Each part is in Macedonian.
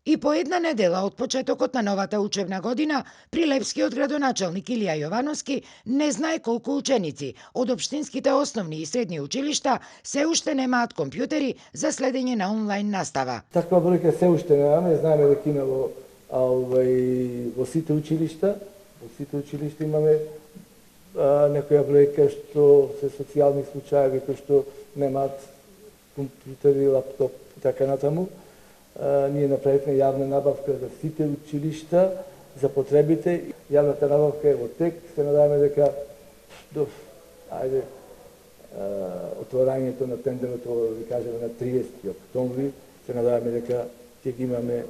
И по една недела од почетокот на новата учебна година, прилепскиот градоначалник Илија Јовановски не знае колку ученици од општинските основни и средни училишта се уште немаат компјутери за следење на онлайн настава. Таква бројка се уште немаме, знаеме дека има во сите училишта, имаме некоја бројка што се социјални случаи кои што немаат компјутери, лаптоп и така натаму. Ние направивме јавна набавка за сите училишта, за потребите. Јавната набавка е во тек. Се надаваме дека до отворањето на тендерот, да кажеме на 30 октомври, се надаваме дека ќе ги имаме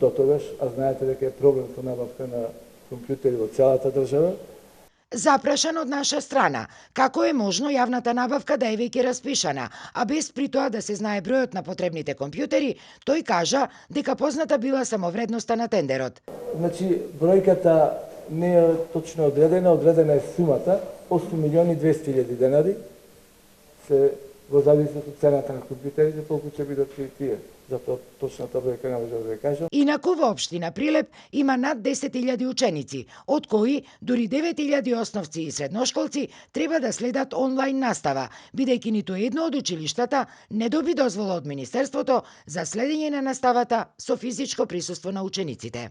дотогаш, а знаете дека е проблем со набавка на компјутери во целата држава. Запрашан од наша страна, како е можно јавната набавка да е веќе распишана, а без при тоа да се знае бројот на потребните компјутери, тој кажа дека позната била само вредноста на тендерот. Значи, бројката не е точно одредена е сумата, 8.200.000 денари, се во зависност од цената на компјутерите, колку ќе бидат тие. Затоа точната бројка не може да ја кажам. Инаку во општина Прилеп има над 10.000 ученици, од кои дури 9.000 основци и средношколци треба да следат онлайн настава, бидејќи ниту едно од училиштата не доби дозвола од Министерството за следење на наставата со физичко присуство на учениците.